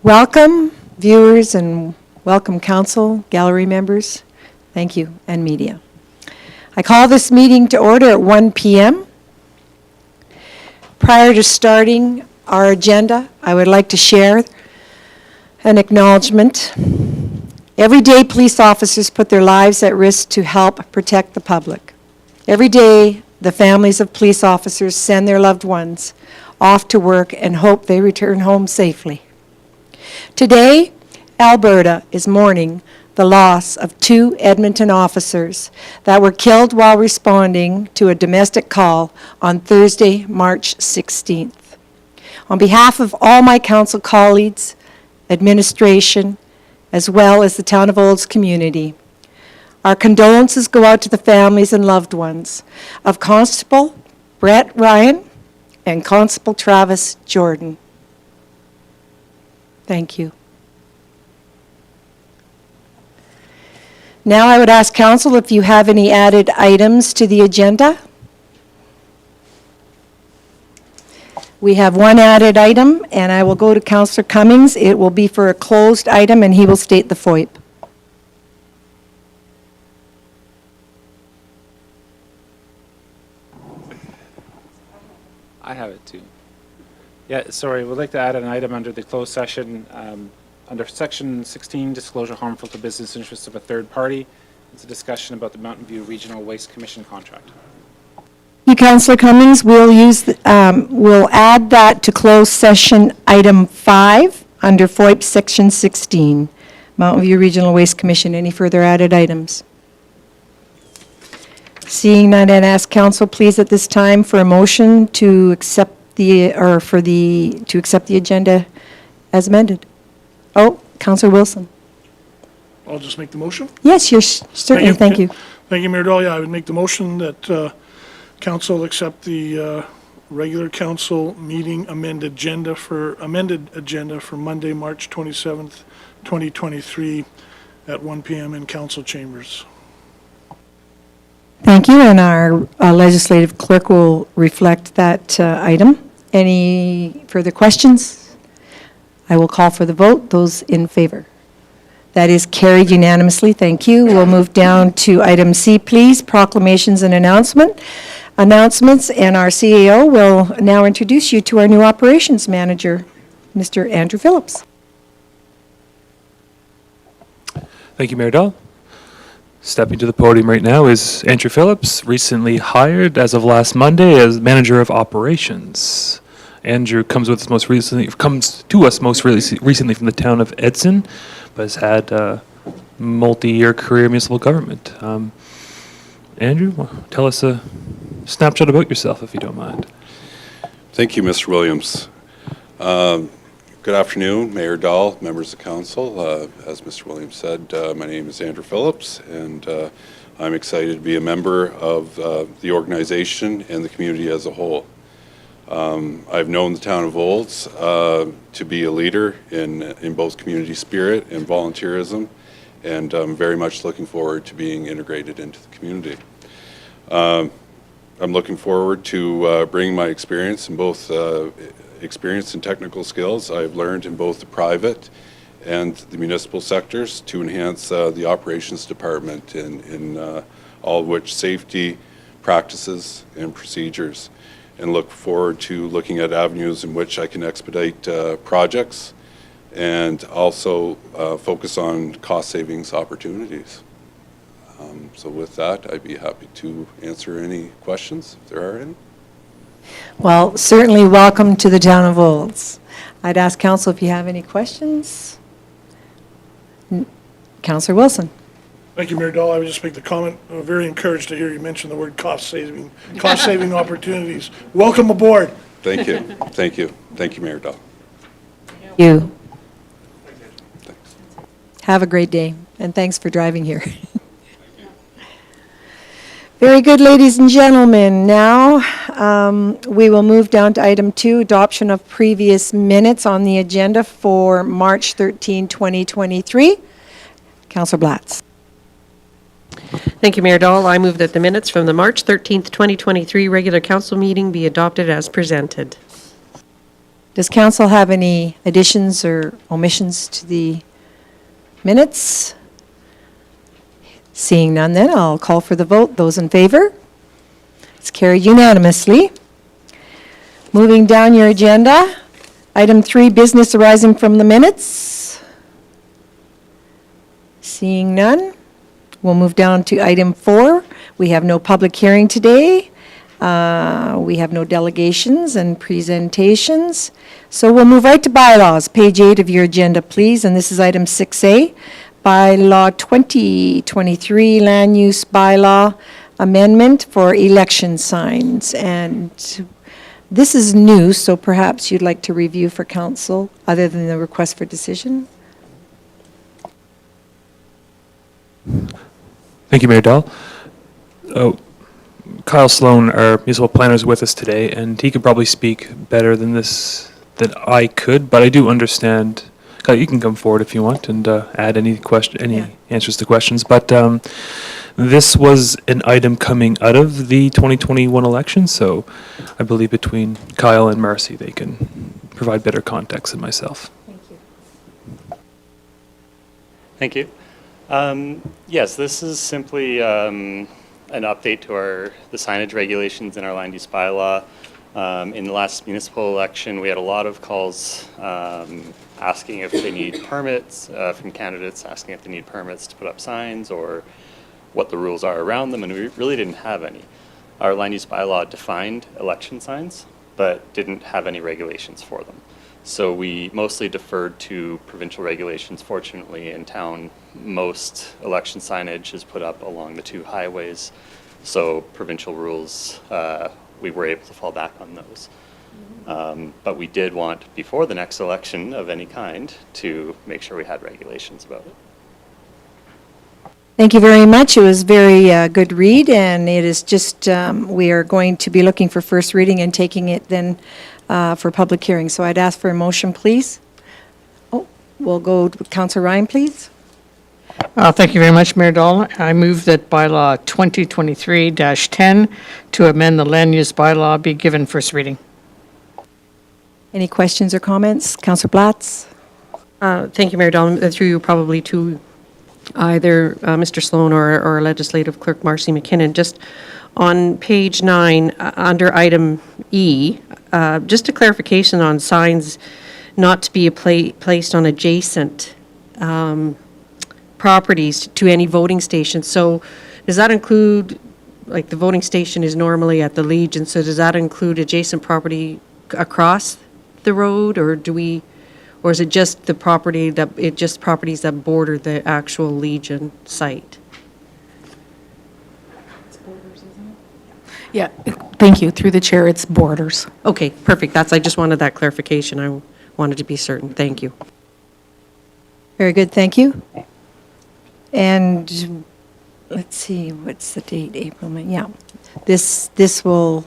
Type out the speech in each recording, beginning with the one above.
Welcome, viewers, and welcome, council, gallery members. Thank you, and media. I call this meeting to order at 1 p.m. Prior to starting our agenda, I would like to share an acknowledgement. Every day, police officers put their lives at risk to help protect the public. Every day, the families of police officers send their loved ones off to work and hope they return home safely. Today, Alberta is mourning the loss of 2 Edmonton officers that were killed while responding to a domestic call on Thursday, March 16th. On behalf of all my council colleagues, administration, as well as the Town of Olds community, our condolences go out to the families and loved ones of Constable Brett Ryan and Constable Travis Jordan. Thank you. Now I would ask council if you have any added items to the agenda. We have one added item, and I will go to Councillor Cummings. It will be for a closed item, and he will state the FOIP. I have it too. Yeah, sorry, we'd like to add an item under the closed session, under section 16, disclosure harmful to business interests of a third party. It's a discussion about the Mountain View Regional Waste Commission contract. You, Councillor Cummings, we'll add that to closed session item 5 under FOIP section 16, Mountain View Regional Waste Commission. Any further added items? Seeing none, I'd ask council please at this time for a motion to accept the agenda as amended. Oh, Councillor Wilson. I'll just make the motion. Yes, you're certainly. Thank you. Thank you, Mayor Dahl. Yeah, I would make the motion that council accept the regular council meeting amended agenda for Monday, March 27th, 2023 at 1 p.m. in council chambers. Thank you, and our legislative clerk will reflect that item. Any further questions? I will call for the vote. Those in favor? That is carried unanimously. Thank you. We'll move down to item C, please, proclamations and announcements, and our CAO will now introduce you to our new operations manager, Mr. Andrew Phillips. Thank you, Mayor Dahl. Stepping to the podium right now is Andrew Phillips, recently hired as of last Monday as manager of operations. Andrew comes to us most recently from the town of Edson, but has had a multi-year career in municipal government. Andrew, tell us a snapshot about yourself, if you don't mind. Thank you, Mr. Williams. Good afternoon, Mayor Dahl, members of council. As Mr. Williams said, my name is Andrew Phillips, and I'm excited to be a member of the organization and the community as a whole. I've known the town of Olds to be a leader in both community spirit and volunteerism, and I'm very much looking forward to being integrated into the community. I'm looking forward to bringing my experience in both experience and technical skills I've learned in both the private and the municipal sectors to enhance the operations department in all of which safety practices and procedures, and look forward to looking at avenues in which I can expedite projects and also focus on cost savings opportunities. So with that, I'd be happy to answer any questions if there are any. Well, certainly welcome to the town of Olds. I'd ask council if you have any questions. Councillor Wilson. Thank you, Mayor Dahl. I would just make the comment, very encouraged to hear you mention the word cost saving opportunities. Welcome aboard. Thank you. Thank you. Thank you, Mayor Dahl. Thank you. Thanks. Have a great day, and thanks for driving here. Very good, ladies and gentlemen. Now we will move down to item 2, adoption of previous minutes on the agenda for March 13, 2023. Councillor Blatz. Thank you, Mayor Dahl. I move that the minutes from the March 13th, 2023 regular council meeting be adopted as presented. Does council have any additions or omissions to the minutes? Seeing none then, I'll call for the vote. Those in favor? It's carried unanimously. Moving down your agenda, item 3, business arising from the minutes. Seeing none, we'll move down to item 4. We have no public hearing today. We have no delegations and presentations. So we'll move right to bylaws, page 8 of your agenda, please. And this is item 6A, bylaw 2023 land use bylaw amendment for election signs. And this is new, so perhaps you'd like to review for council, other than the request for decision. Thank you, Mayor Dahl. Kyle Sloan, our municipal planner, is with us today, and he could probably speak better than I could, but I do understand. Kyle, you can come forward if you want and add any answers to questions. But this was an item coming out of the 2021 election, so I believe between Kyle and Marcy, they can provide better context than myself. Thank you. Yes, this is simply an update to the signage regulations in our land use bylaw. In the last municipal election, we had a lot of calls asking if they need permits from candidates, asking if they need permits to put up signs or what the rules are around them, and we really didn't have any. Our land use bylaw defined election signs, but didn't have any regulations for them. So we mostly deferred to provincial regulations. Fortunately, in town, most election signage is put up along the 2 highways. So provincial rules, we were able to fall back on those. But we did want, before the next election of any kind, to make sure we had regulations about it. Thank you very much. It was a very good read, and it is just, we are going to be looking for first reading and taking it then for public hearing. So I'd ask for a motion, please. Oh, we'll go to Councillor Ryan, please. Thank you very much, Mayor Dahl. I move that bylaw 2023-10 to amend the land use bylaw be given first reading. Any questions or comments? Councillor Blatz? Thank you, Mayor Dahl. Through you probably to either Mr. Sloan or Legislative Clerk Marcy McKinnon. Just on page 9, under item E, just a clarification on signs not to be placed on adjacent properties to any voting station. So does that include, like the voting station is normally at the Legion, so does that include adjacent property across the road, or or is it just the property properties that border the actual Legion site? Yeah, thank you. Through the chair, it's borders. Okay, perfect. I just wanted that clarification. I wanted to be certain. Thank you. Very good, thank you. And let's see, what's the date? April, May, yeah. This will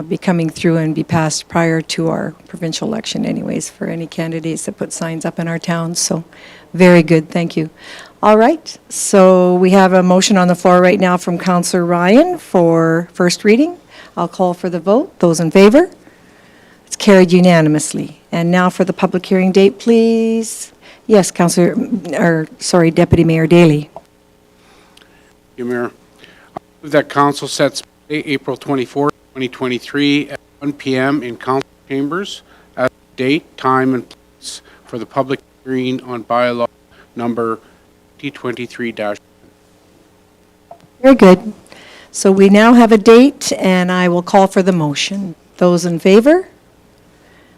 be coming through and be passed prior to our provincial election anyways for any candidates that put signs up in our towns. So very good, thank you. All right, so we have a motion on the floor right now from Councillor Ryan for first reading. I'll call for the vote. Those in favor? It's carried unanimously. And now for the public hearing date, please. Yes, Deputy Mayor Daley. Thank you, Mayor. I move that council sets April 24, 2023 at 1 p.m. in council chambers as date, time, and place for the public hearing on bylaw number 2023-. Very good. So we now have a date, and I will call for the motion. Those in favor?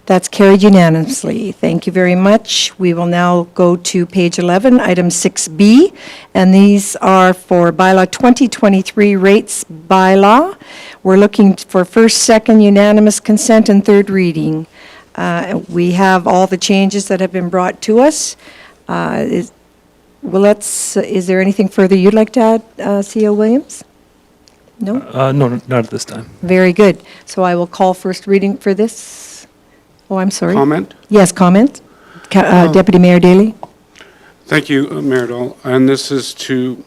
That's carried unanimously. Thank you very much. We will now go to page 11, item 6B, and these are for bylaw 2023 rates bylaw. We're looking for first, second, unanimous consent, and third reading. We have all the changes that have been brought to us. Is there anything further you'd like to add, CEO Williams? No? No, not at this time. Very good. So I will call first reading for this. Oh, I'm sorry. Comment? Yes, comment. Deputy Mayor Daley. Thank you, Mayor Dahl. And this is to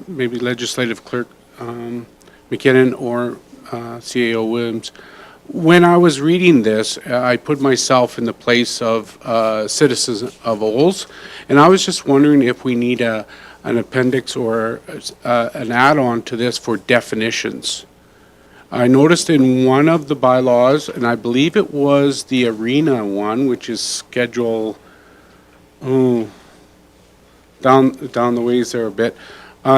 maybe Legislative Clerk McKinnon or CAO Williams. when I was reading this, I put myself in the place of citizens of Olds, and I was just wondering if we need an appendix or an add-on to this for definitions. I noticed in one of the bylaws, and I believe it was the arena one, which is schedule, down the ways there a bit,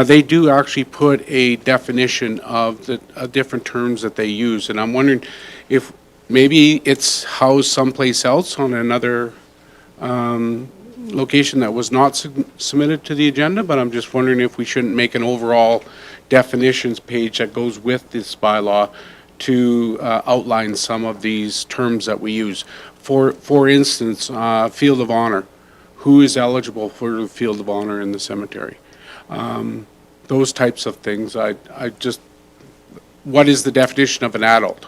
they do actually put a definition of the different terms that they use, and I'm wondering if maybe it's housed someplace else on another location that was not submitted to the agenda, but I'm just wondering if we shouldn't make an overall definitions page that goes with this bylaw to outline some of these terms that we use. For instance, field of honor. Who is eligible for the field of honor in the cemetery? Those types of things. I just, what is the definition of an adult?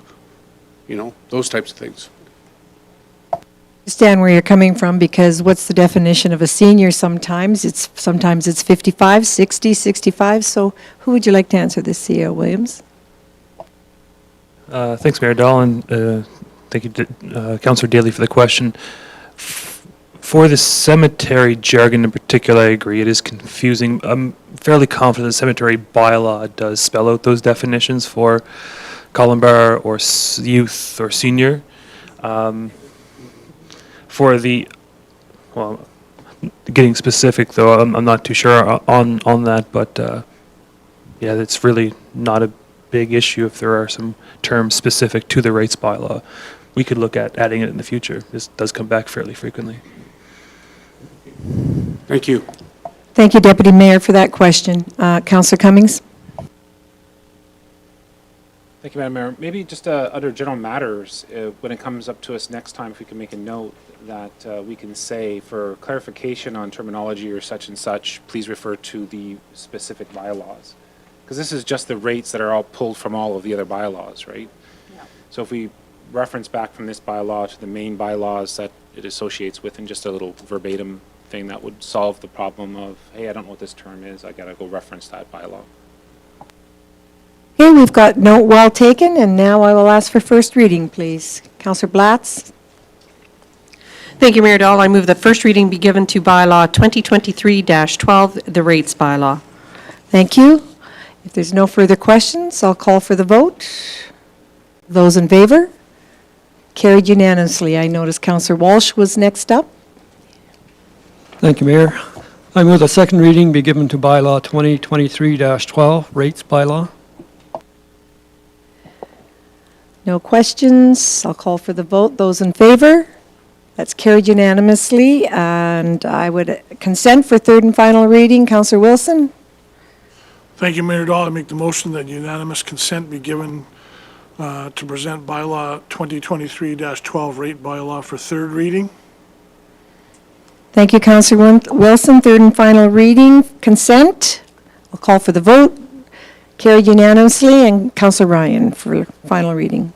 You know, those types of things. Understand where you're coming from, because what's the definition of a senior? Sometimes it's 55, 60, 65. So who would you like to answer this, CEO Williams? Thanks, Mayor Dahl, and thank you, Councillor Daly, for the question. For the cemetery jargon in particular, I agree, it is confusing. I'm fairly confident the cemetery bylaw does spell out those definitions for Columbar or youth or senior. For the, well, getting specific though, I'm not too sure on that, but yeah, it's really not a big issue if there are some terms specific to the rates bylaw. We could look at adding it in the future. This does come back fairly frequently. Thank you. Thank you, Deputy Mayor, for that question. Councillor Cummings? Thank you, Madam Mayor. Maybe just under general matters, when it comes up to us next time, if we can make a note that we can say, for clarification on terminology or such and such, please refer to the specific bylaws. Because this is just the rates that are all pulled from all of the other bylaws, right? Yeah. So if we reference back from this bylaw to the main bylaws that it associates with, and just a little verbatim thing, that would solve the problem of, hey, I don't know what this term is, I gotta go reference that bylaw. Okay, we've got note well taken, and now I will ask for first reading, please. Councillor Blatz? Thank you, Mayor Dahl. I move that first reading be given to bylaw 2023-12, the rates bylaw. Thank you. If there's no further questions, I'll call for the vote. Those in favor? Carried unanimously. I notice Councillor Walsh was next up. Thank you, Mayor. I move the second reading be given to bylaw 2023-12, rates bylaw. No questions. I'll call for the vote. Those in favor? That's carried unanimously, and I would consent for third and final reading. Councillor Wilson? Thank you, Mayor Dahl. I make the motion that unanimous consent be given to present bylaw 2023-12 rate bylaw for third reading. Thank you, Councillor Wilson. Third and final reading, consent. I'll call for the vote. Carried unanimously, and Councillor Ryan for final reading.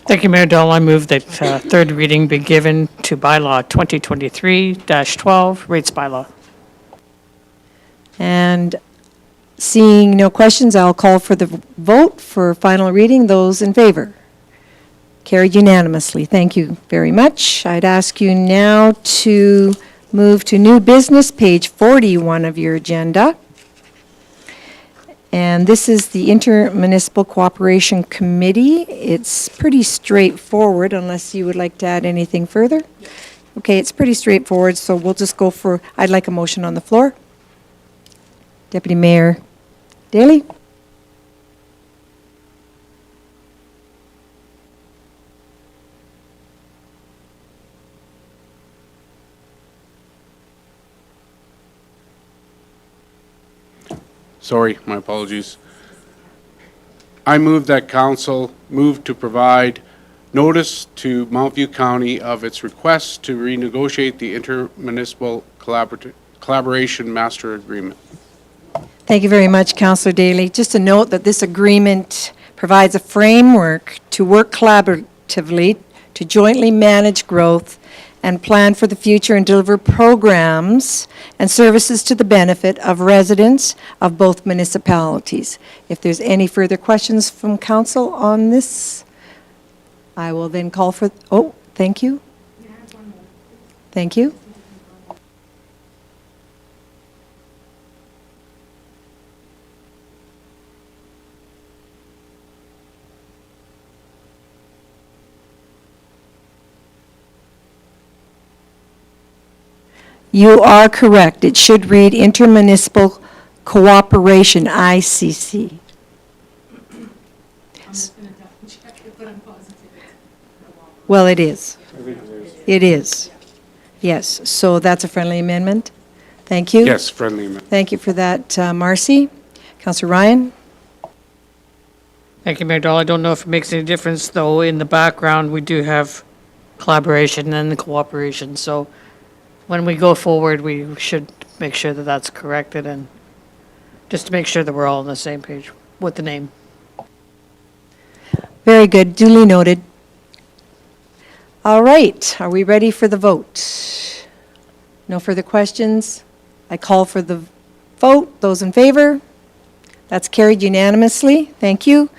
Thank you, Mayor Dahl. I move that third reading be given to bylaw 2023-12, rates bylaw. And seeing no questions, I'll call for the vote for final reading. Those in favor? Carried unanimously. Thank you very much. I'd ask you now to move to new business, page 41 of your agenda. And this is the Intermunicipal Cooperation Committee. It's pretty straightforward, unless you would like to add anything further. Okay, it's pretty straightforward, so we'll just go for, I'd like a motion on the floor. Deputy Mayor Daly? Sorry, my apologies. I move that council move to provide notice to Mount View County of its request to renegotiate the intermunicipal collaboration master agreement. Thank you very much, Councillor Daly. Just a note that this agreement provides a framework to work collaboratively to jointly manage growth and plan for the future and deliver programs and services to the benefit of residents of both municipalities. If there's any further questions from council on this I will then call for, oh, thank you. Thank you. You are correct. It should read Intermunicipal Cooperation, ICC. Well, it is. It is. Yes, so that's a friendly amendment. Thank you. Yes, friendly amendment. Thank you for that, Marcy. Councillor Ryan? Thank you, Mayor Dahl. I don't know if it makes any difference, though, in the background, we do have collaboration and cooperation, so when we go forward, we should make sure that that's corrected, and just to make sure that we're all on the same page with the name. Very good, duly noted. All right, are we ready for the vote? No further questions? I call for the vote. Those in favor? That's carried unanimously. Thank you.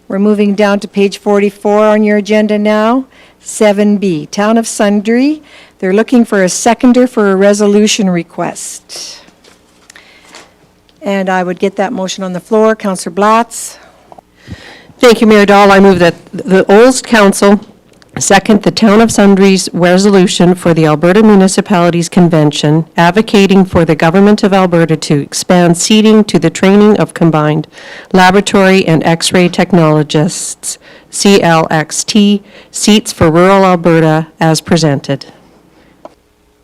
We're moving down to page 44 on your agenda now. 7B, Town of Sundre. They're looking for a seconder for a resolution request. And I would get that motion on the floor. Councillor Blatz? Thank you, Mayor Dahl. I move that the Olds Council second the Town of Sundre's resolution for the Alberta Municipalities Convention advocating for the Government of Alberta to expand seating to the training of combined laboratory and X-ray technologists, CLXT, seats for rural Alberta as presented.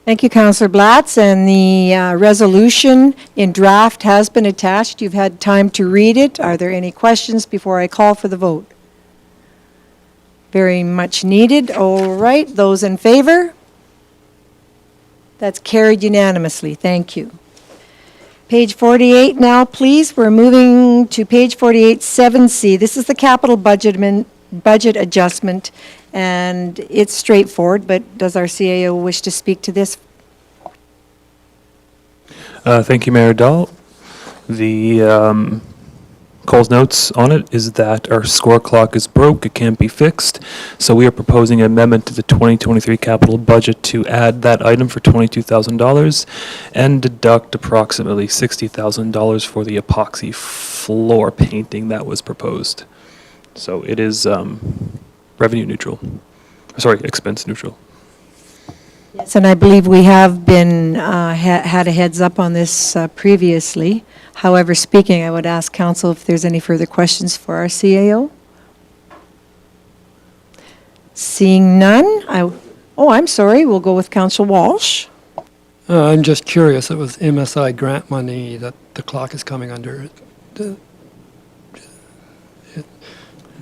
Thank you, Councillor Blatz. And the resolution in draft has been attached. You've had time to read it. Are there any questions before I call for the vote? Very much needed. All right, those in favor? That's carried unanimously. Thank you. Page 48 now, please. We're moving to page 48, 7C. This is the capital budget adjustment, and it's straightforward, but does our CAO wish to speak to this? Thank you, Mayor Dahl. The Cole's notes on it is that our score clock is broke, it can't be fixed, so we are proposing an amendment to the 2023 capital budget to add that item for $22,000 and deduct approximately $60,000 for the epoxy floor painting that was proposed. So it is revenue neutral, sorry, expense neutral. Yes, and I believe we have been, had a heads up on this previously. However, speaking, I would ask council if there's any further questions for our CAO. Seeing none, I'm sorry, we'll go with Councillor Walsh. I'm just curious, it was MSI grant money that the clock is coming under.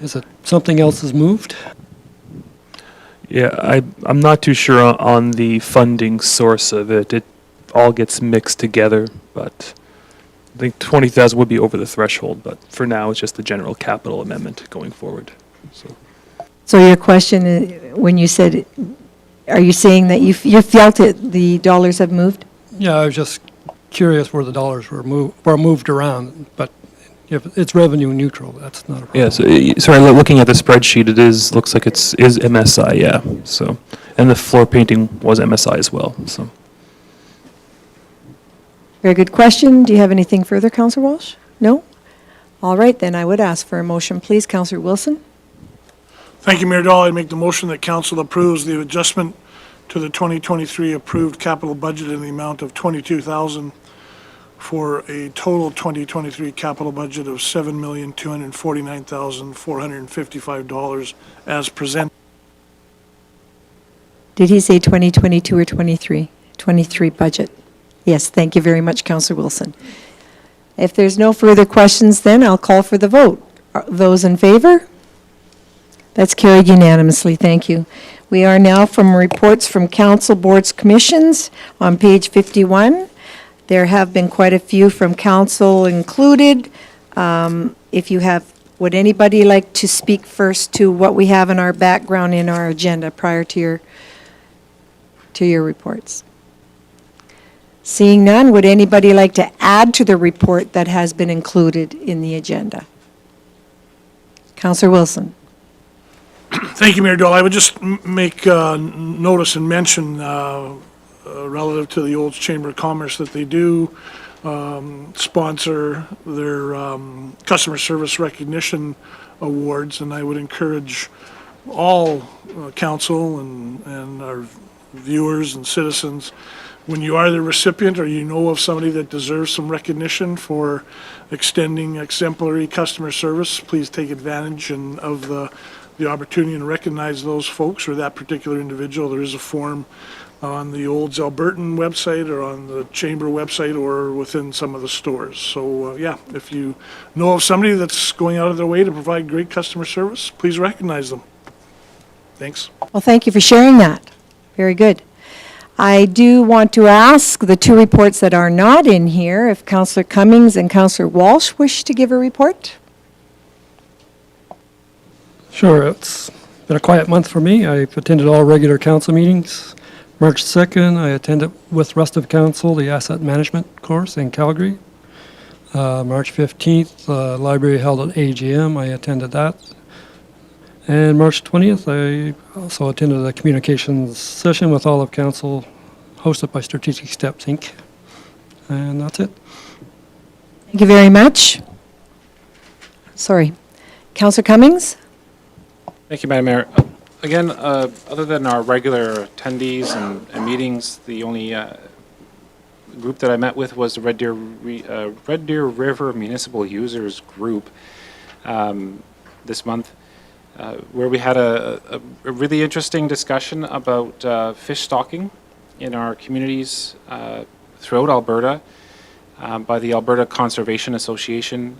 Is it something else has moved? Yeah, I'm not too sure on the funding source of it. It all gets mixed together, but I think 20,000 would be over the threshold, but for now, it's just the general capital amendment going forward. So your question, when you said, are you saying that you felt it, the dollars have moved? Yeah, I was just curious where the dollars were moved around, but if it's revenue neutral, that's not a problem. Yeah, so, sorry, looking at the spreadsheet, it looks like is MSI, yeah, so, and the floor painting was MSI as well, so. Very good question. Do you have anything further, Councillor Walsh? No? All right, then I would ask for a motion, please. Councillor Wilson? Thank you, Mayor Dahl. I make the motion that council approves the adjustment to the 2023 approved capital budget in the amount of $22,000 for a total 2023 capital budget of $7,249,455 as presented. Did he say 2022 or 23? 23 budget. Yes, thank you very much, Councillor Wilson. If there's no further questions, then I'll call for the vote. Are those in favor? That's carried unanimously. Thank you. We are now from reports from council, boards, commissions on page 51. There have been quite a few from council included. If you have, would anybody like to speak first to what we have in our background in our agenda prior to your reports? Seeing none, would anybody like to add to the report that has been included in the agenda? Councillor Wilson. Thank you, Mayor Dahl. I would just make notice and mention relative to the Olds Chamber of Commerce that they do sponsor their customer service recognition awards, and I would encourage all council and our viewers and citizens, when you are the recipient or you know of somebody that deserves some recognition for extending exemplary customer service, please take advantage of the opportunity and recognize those folks or that particular individual. There is a form on the Olds Albertan website or on the Chamber website or within some of the stores. So, yeah, if you know of somebody that's going out of their way to provide great customer service, please recognize them. Thanks. Well, thank you for sharing that. Very good. I do want to ask the two reports that are not in here, if Councillor Cummings and Councillor Walsh wish to give a report. Sure, it's been a quiet month for me. I've attended all regular council meetings. March 2nd, I attended with rest of council the asset management course in Calgary. March 15th, the library held an AGM. I attended that. And March 20th, I also attended a communications session with all of council hosted by Strategic Steps, Inc. And that's it. Thank you very much. Sorry. Councillor Cummings? Thank you, Madam Mayor. Again, other than our regular attendees and meetings, the only group that I met with was the Red Deer River Municipal Users Group this month, where we had a really interesting discussion about fish stocking in our communities throughout Alberta by the Alberta Conservation Association,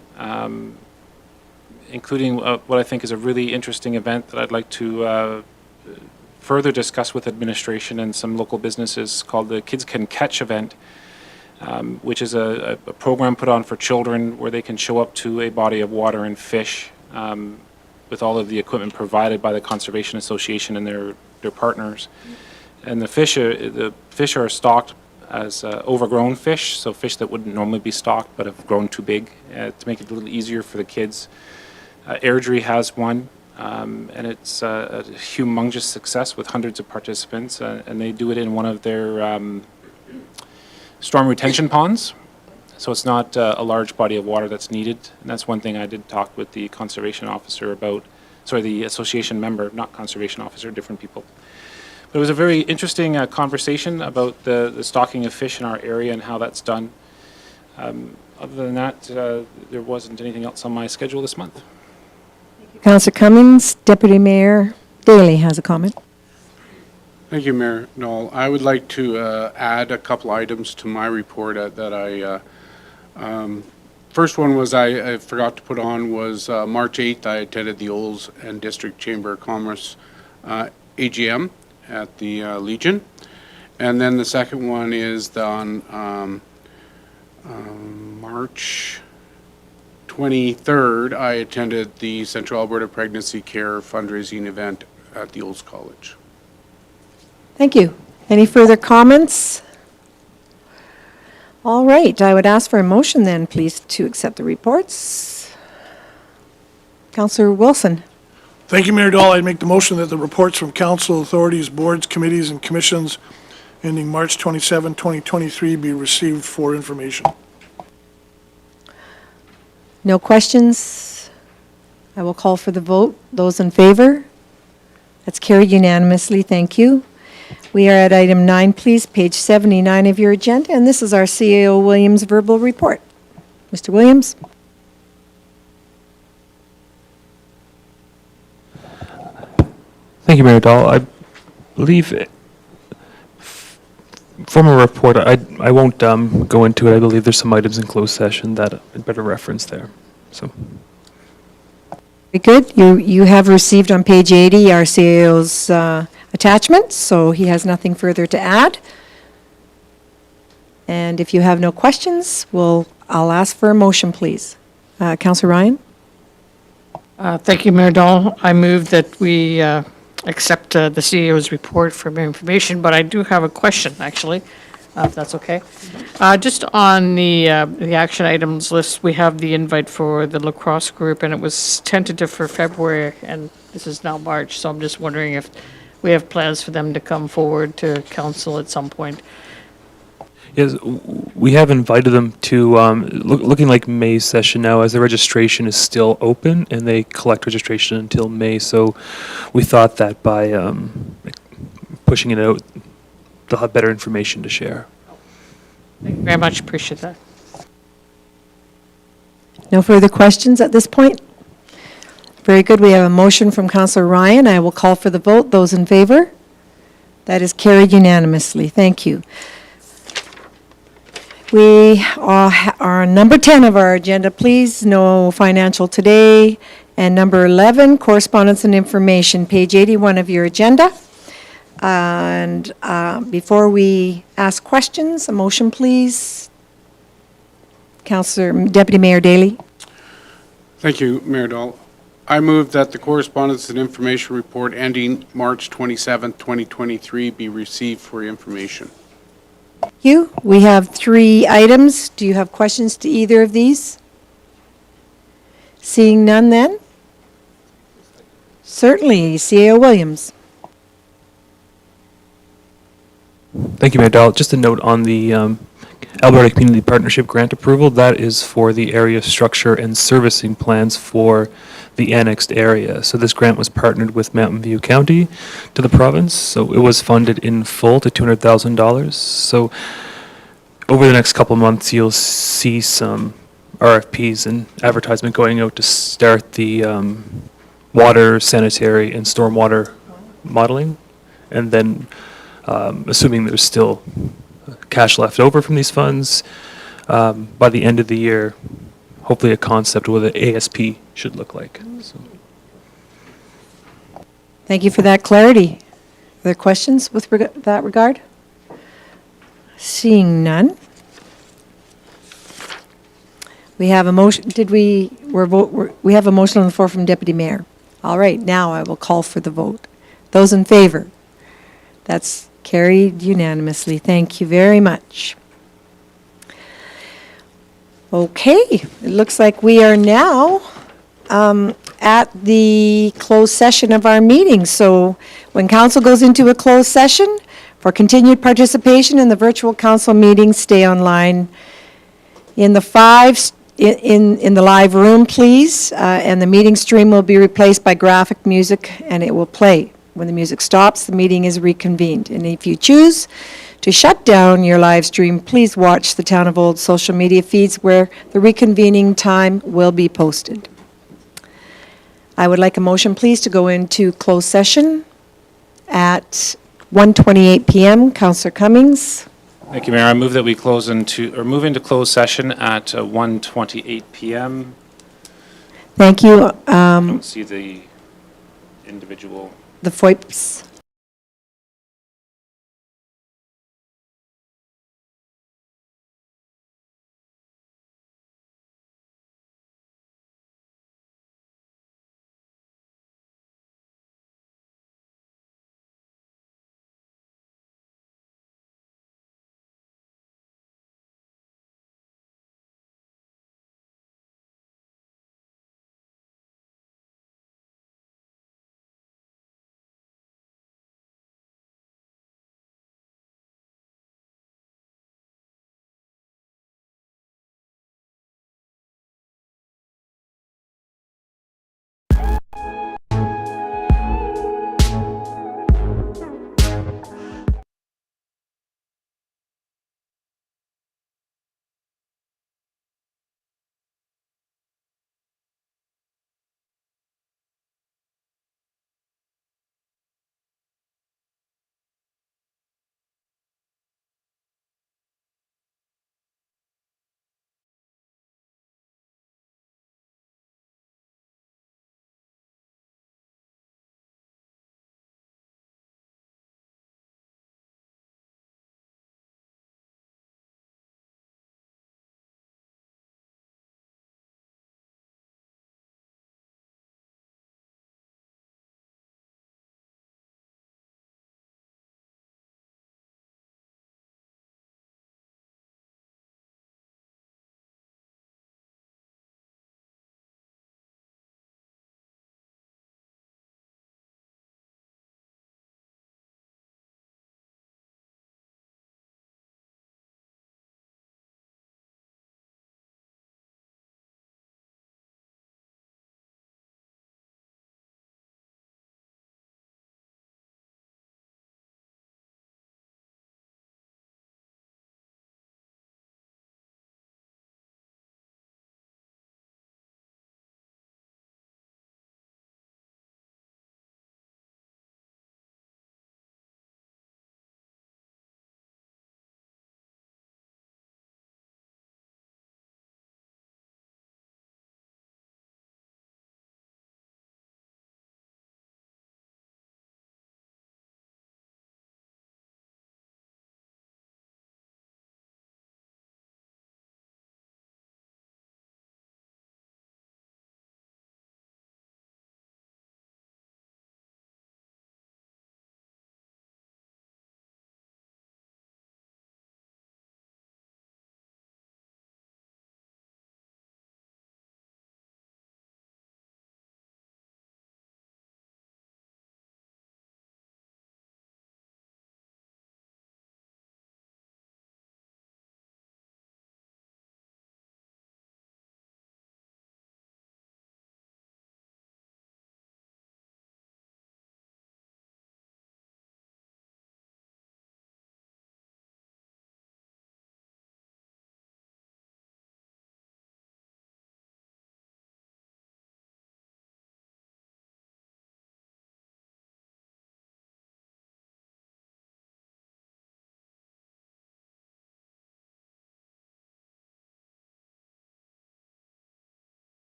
including what I think is a really interesting event that I'd like to further discuss with administration and some local businesses, called the Kids Can Catch event, which is a program put on for children where they can show up to a body of water and fish with all of the equipment provided by the Conservation Association and their partners. And the fish are stocked as overgrown fish, so fish that wouldn't normally be stocked but have grown too big, to make it a little easier for the kids. Airdrie has one, and it's a humongous success with hundreds of participants, and they do it in one of their storm retention ponds. So it's not a large body of water that's needed, and that's one thing I did talk with the conservation officer about, sorry, the association member, not conservation officer, different people. But it was a very interesting conversation about the stocking of fish in our area and how that's done. Other than that, there wasn't anything else on my schedule this month. Councillor Cummings. Deputy Mayor Daley has a comment. Thank you, Mayor Knoll. I would like to add a couple items to my report that I, first one was I forgot to put on was March 8th, I attended the Olds and District Chamber of Commerce AGM at the Legion. And then the second one is on March 23rd, I attended the Central Alberta Pregnancy Care fundraising event at the Olds College. Thank you. Any further comments? All right, I would ask for a motion then, please, to accept the reports. Councillor Wilson. Thank you, Mayor Dahl. I make the motion that the reports from council, authorities, boards, committees, and commissions ending March 27, 2023 be received for information. No questions? I will call for the vote. Those in favor? That's carried unanimously. Thank you. We are at item 9, please, page 79 of your agenda, and this is our CAO Williams verbal report. Mr. Williams? Thank you, Mayor Dahl. I believe from a report, I won't go into it. I believe there's some items in closed session that I'd better reference there. So. Very good. You have received on page 80 our CAO's attachments, so he has nothing further to add. And if you have no questions, I'll ask for a motion, please. Councillor Ryan? Thank you, Mayor Dahl. I move that we accept the CEO's report for more information, but I do have a question, actually. if that's okay. Just on the action items list, we have the invite for the lacrosse group, and it was tentative for February, and this is now March, so I'm just wondering if we have plans for them to come forward to council at some point. Yes, we have invited them to, looking like May's session now, as the registration is still open, and they collect registration until May, so we thought that by pushing it out, they'll have better information to share. Thank you very much, appreciate that. No further questions at this point? Very good. We have a motion from Councillor Ryan. I will call for the vote. Those in favor? That is carried unanimously. Thank you. We are number 10 of our agenda, please. No financial today. And number 11, correspondence and information, page 81 of your agenda. And before we ask questions, a motion, please. Councillor, Deputy Mayor Daley. Thank you, Mayor Dahl. I move that the correspondence and information report ending March 27th, 2023 be received for information. Thank you. We have 3 items. Do you have questions to either of these? Seeing none then? Certainly, CAO Williams. Thank you, Mayor Dahl. Just a note on the Alberta Community Partnership grant approval. That is for the area structure and servicing plans for the annexed area. So this grant was partnered with Mountain View County to the province. So it was funded in full to $200,000. So over the next couple months, you'll see some RFPs and advertisement going out to start the water, sanitary, and stormwater modeling. And then assuming there's still cash left over from these funds, by the end of the year, hopefully a concept of what the ASP should look like. So. Thank you for that clarity. Are there questions with that regard? Seeing none. We have a motion. We have a motion on the floor from Deputy Mayor. All right, now I will call for the vote. Those in favor? That's carried unanimously. Thank you very much. Okay, it looks like we are now at the closed session of our meeting. So when council goes into a closed session, for continued participation in the virtual council meeting, stay online in the in the live room, please, and the meeting stream will be replaced by graphic music, and it will play. When the music stops, the meeting is reconvened. And if you choose to shut down your live stream, please watch the Town of Old social media feeds where the reconvening time will be posted. I would like a motion, please, to go into closed session at 1:28 p.m. Councillor Cummings. Thank you, Mayor. I move that we move into closed session at 1:28 p.m. Thank you. I don't see the individual. The FOIPs.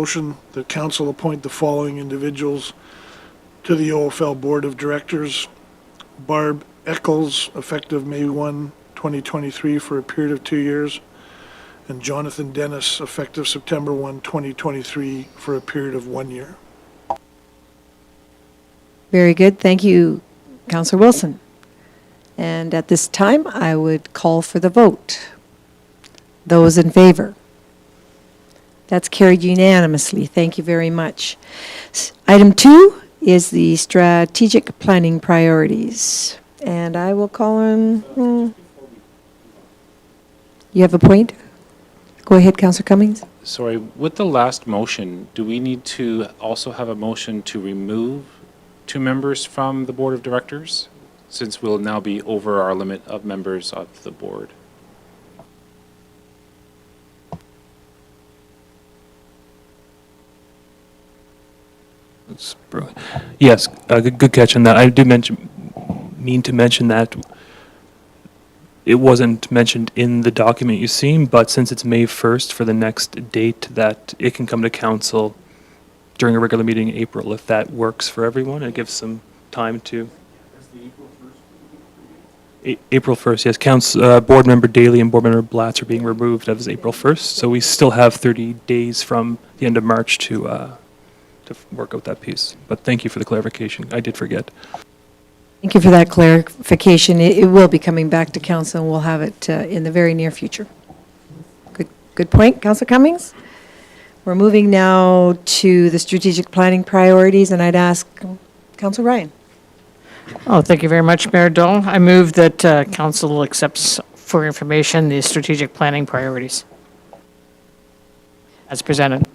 Motion that council appoint the following individuals to the OFL Board of Directors. Barb Eccles, effective May 1, 2023, for a period of 2 years. And Jonathan Dennis, effective September 1, 2023, for a period of 1 year. Very good. Thank you, Councillor Wilson. And at this time, I would call for the vote. Those in favor? That's carried unanimously. Thank you very much. Item 2 is the strategic planning priorities. And I will call on, you have a point? Go ahead, Councillor Cummings. Sorry, with the last motion, do we need to also have a motion to remove 2 members from the Board of Directors? Since we'll now be over our limit of members of the board. That's brilliant. Yes, good catch on that. I do mean to mention that it wasn't mentioned in the document you've seen, but since it's May 1st for the next date, that it can come to council during a regular meeting in April, if that works for everyone. It gives some time to. April 1st, yes. Board Member Daly and Board Member Blatz are being removed as April 1st, so we still have 30 days from the end of March to work out that piece. But thank you for the clarification. I did forget. Thank you for that clarification. It will be coming back to council, and we'll have it in the very near future. Good point, Councillor Cummings. We're moving now to the strategic planning priorities, and I'd ask Councillor Ryan. Oh, thank you very much, Mayor Doll. I move that council accepts for information the strategic planning priorities as presented.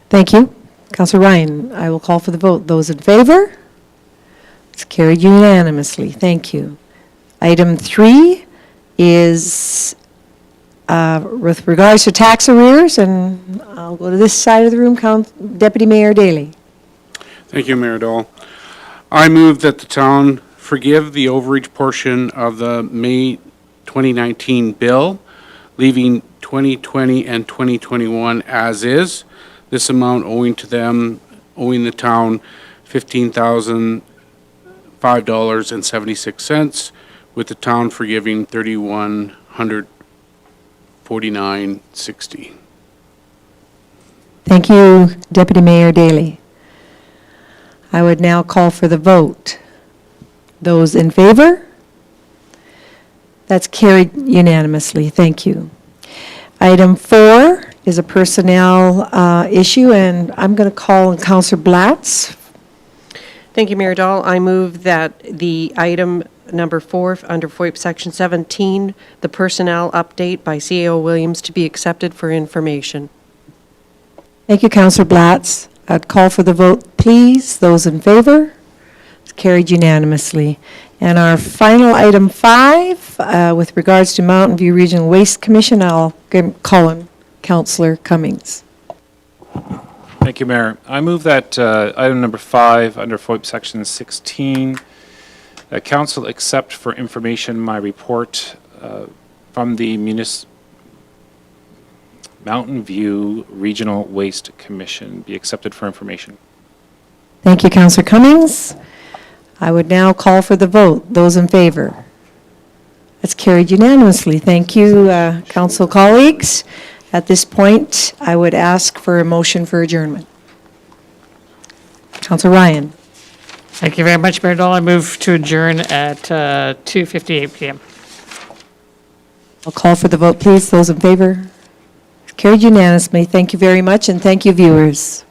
Thank you. Councillor Ryan, I will call for the vote. Those in favor? It's carried unanimously. Thank you. Item 3 is with regards to tax arrears, and I'll go to this side of the room, Deputy Mayor Daley. Thank you, Mayor Dole. I move that the town forgive the overage portion of the May 2019 bill, leaving 2020 and 2021 as is. This amount owing the town $15,005.76, with the town forgiving $3,149.60. Thank you, Deputy Mayor Daley. I would now call for the vote. Those in favor? That's carried unanimously. Thank you. Item 4 is a personnel issue, and I'm going to call on Councillor Blatz. Thank you, Mayor Dahl. I move that the item number 4 under FOIP Section 17, the personnel update by CAO Williams, to be accepted for information. Thank you, Councillor Blatz. I'd call for the vote, please. Those in favor? It's carried unanimously. And our final item 5, with regards to Mountain View Regional Waste Commission, I'll call on Councillor Cummings. Thank you, Mayor. I move that item number 5 under FOIP Section 16, council accept for information my report from the Mountain View Regional Waste Commission be accepted for information. Thank you, Councillor Cummings. I would now call for the vote. Those in favor? That's carried unanimously. Thank you, council colleagues. At this point, I would ask for a motion for adjournment. Councillor Ryan. Thank you very much, Mayor Dahl. I move to adjourn at 2:58 p.m. I'll call for the vote, please. Those in favor? Carried unanimously. Thank you very much, and thank you, viewers.